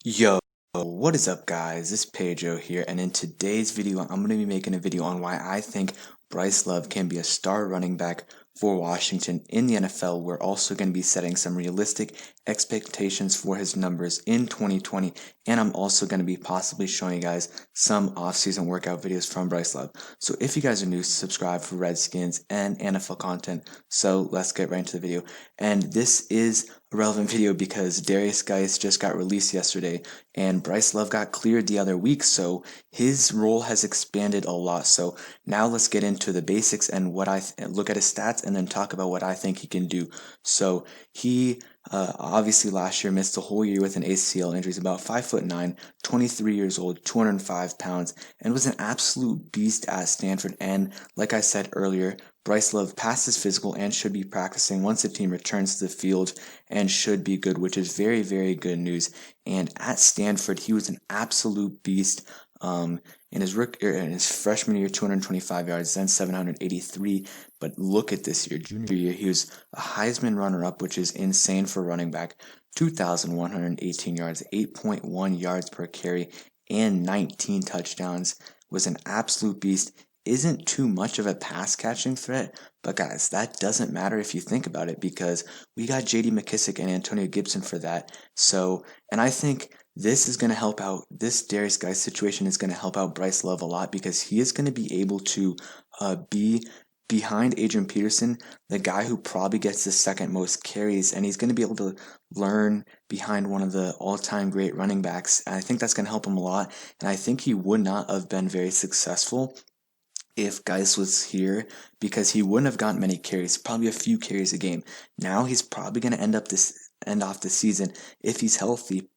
Yo, what is up guys? It's Pedro here, and in today's video, I'm going to be making a video on why I think Bryce Love can be a star running back for Washington in the NFL. We're also going to be setting some realistic expectations for his numbers in 2020, and I'm also going to be possibly showing you guys some off-season workout videos from Bryce Love. So if you guys are new, subscribe for Redskins and NFL content. So let's get right into the video. And this is a relevant video because Darius Geis just got released yesterday, and Bryce Love got cleared the other week, so his role has expanded a lot. So now let's get into the basics and what look at his stats and then talk about what I think he can do. So he obviously last year missed the whole year with an ACL injury. He's about 5'9", 23 years old, 205 pounds, and was an absolute beast at Stanford. And like I said earlier, Bryce Love passed his physical and should be practicing once the team returns to the field and should be good, which is very, very good news. And at Stanford, he was an absolute beast. In his freshman year, 225 yards, then 783. But look at this year, junior year, he was a Heisman runner-up, which is insane for running back. 2,118 yards, 8.1 yards per carry, and 19 touchdowns. Was an absolute beast. Isn't too much of a pass catching threat, but guys, that doesn't matter if you think about it, because we got JD McKissick and Antonio Gibson for that. So, and I think this is going to help out. This Darius Geis situation is going to help out Bryce Love a lot, because he is going to be able to be behind Adrian Peterson, the guy who probably gets the second most carries, and he's going to be able to learn behind one of the all-time great running backs. And I think that's going to help him a lot, and I think he would not have been very successful if Geis was here, because he wouldn't have gotten many carries, probably a few carries a game. Now he's probably going to end off the season, if he's healthy,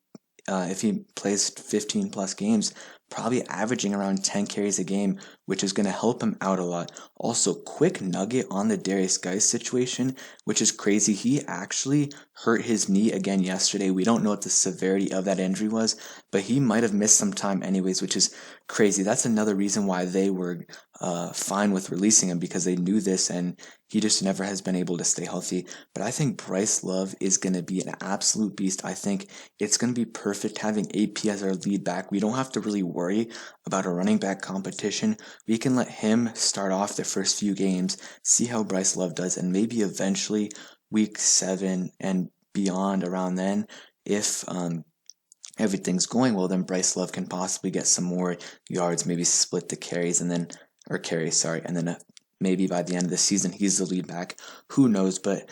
if he plays 15 plus games, probably averaging around 10 carries a game, which is going to help him out a lot. Also, quick nugget on the Darius Geis situation, which is crazy. He actually hurt his knee again yesterday. We don't know what the severity of that injury was, but he might have missed some time anyways, which is crazy. That's another reason why they were fine with releasing him, because they knew this, and he just never has been able to stay healthy. But I think Bryce Love is going to be an absolute beast. I think it's going to be perfect having AP as our lead back. We don't have to really worry about a running back competition. We can let him start off the first few games, see how Bryce Love does, and maybe eventually week 7 and beyond, around then, if everything's going well, then Bryce Love can possibly get some more yards, maybe split the carries, and then maybe by the end of the season he's the lead back. Who knows? But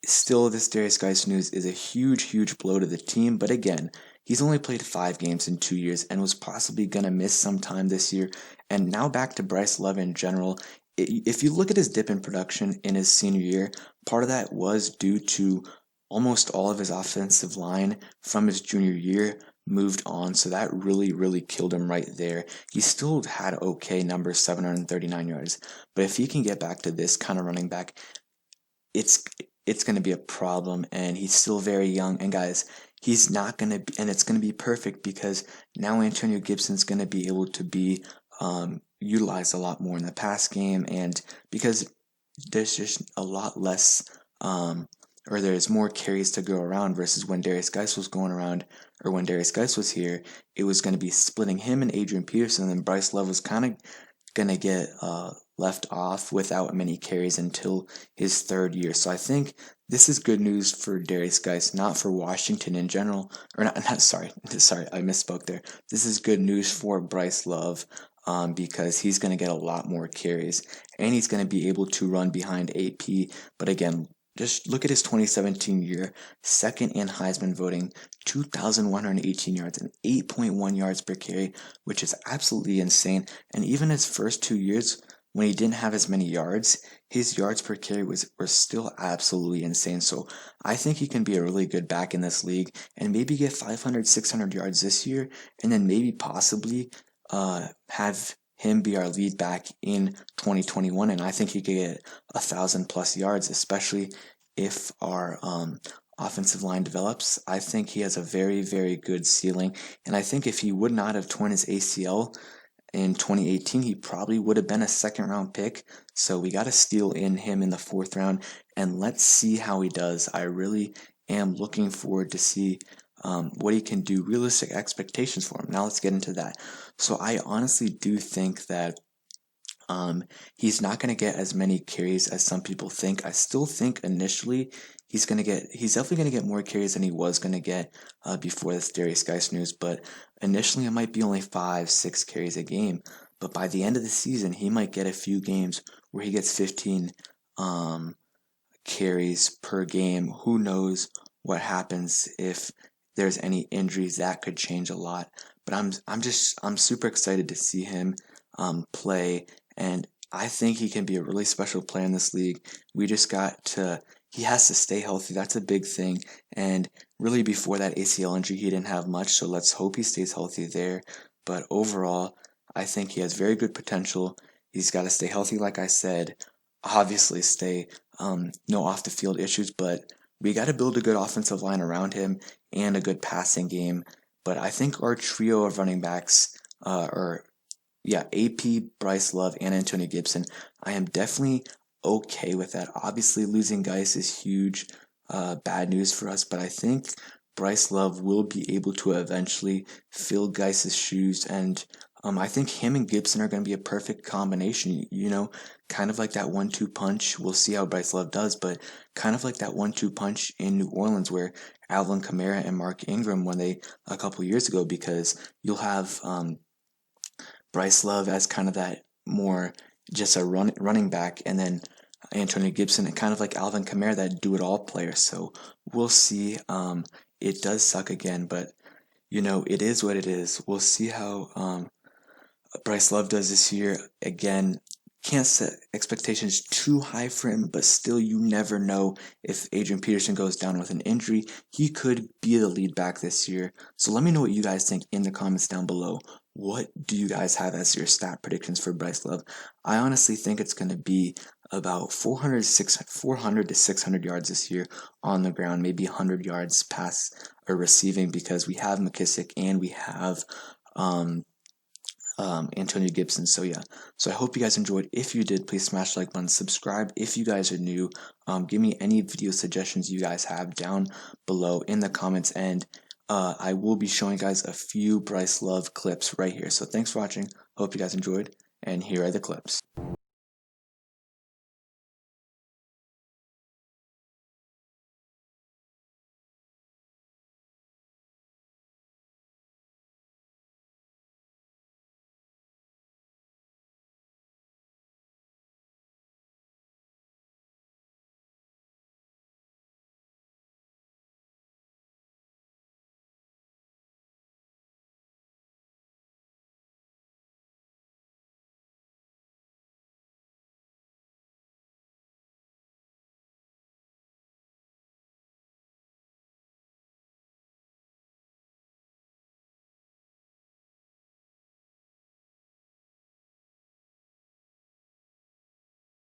still, this Darius Geis news is a huge, huge blow to the team. But again, he's only played 5 games in 2 years and was possibly gonna miss some time this year. And now back to Bryce Love in general. If you look at his dip in production in his senior year, part of that was due to almost all of his offensive line from his junior year moved on, so that really, really killed him right there. He still had okay numbers, 739 yards, but if he can get back to this kind of running back, it's going to be a problem. And he's still very young, and guys, he's not going to be, and it's going to be perfect, because now Antonio Gibson's going to be able to be utilized a lot more in the pass game, and because there's just a lot less or there's more carries to go around, versus when Darius Geis was going around, or when Darius Geis was here, it was going to be splitting him and Adrian Peterson, and then Bryce Love was kind of going to get left off without many carries until his 3rd year. So I think this is good news for Darius Geis, not for Washington in general, or sorry, I misspoke there. This is good news for Bryce Love, because he's going to get a lot more carries, and he's going to be able to run behind AP. But again, just look at his 2017 year, second in Heisman voting, 2,118 yards and 8.1 yards per carry, which is absolutely insane. And even his first 2 years, when he didn't have as many yards, his yards per carry were still absolutely insane. So I think he can be a really good back in this league, and maybe get 500, 600 yards this year, and then maybe possibly have him be our lead back in 2021, and I think he could get 1,000 plus yards, especially if our offensive line develops. I think he has a very, very good ceiling, and I think if he would not have torn his ACL in 2018, he probably would have been a 2nd round pick. So we got to steal in him in the 4th round, and let's see how he does. I really am looking forward to see what he can do, realistic expectations for him. Now let's get into that. So I honestly do think that he's not going to get as many carries as some people think. I still think initially he's definitely going to get more carries than he was going to get before this Darius Geis news, but initially it might be only 5-6 carries a game. But by the end of the season, he might get a few games where he gets 15 carries per game. Who knows what happens if there's any injuries? That could change a lot. But I'm super excited to see him play, and I think he can be a really special player in this league. He has to stay healthy. That's a big thing. And really before that ACL injury, he didn't have much, so let's hope he stays healthy there. But overall, I think he has very good potential. He's got to stay healthy, like I said. Obviously, stay no off the field issues, but we got to build a good offensive line around him and a good passing game. But I think our trio of running backs AP, Bryce Love, and Antonio Gibson, I am definitely okay with that. Obviously, losing Geis is huge, bad news for us, but I think Bryce Love will be able to eventually fill Geis' shoes, and I think him and Gibson are going to be a perfect combination, kind of like that 1-2 punch. We'll see how Bryce Love does, but kind of like that 1-2 punch in New Orleans where Alvin Kamara and Mark Ingram won a couple years ago, because you'll have Bryce Love as kind of that more just a running back, and then Antonio Gibson, kind of like Alvin Kamara, that do-it-all player. So we'll see. It does suck again, but it is what it is. We'll see how Bryce Love does this year. Again, can't set expectations too high for him, but still, you never know. If Adrian Peterson goes down with an injury, he could be the lead back this year. So let me know what you guys think in the comments down below. What do you guys have as your stat predictions for Bryce Love? I honestly think it's going to be about 400 to 600 yards this year on the ground, maybe 100 yards pass or receiving, because we have McKissick and we have Antonio Gibson. So I hope you guys enjoyed. If you did, please smash the like button, subscribe if you guys are new. Give me any video suggestions you guys have down below in the comments, and I will be showing guys a few Bryce Love clips right here. So thanks for watching. Hope you guys enjoyed, and here are the clips.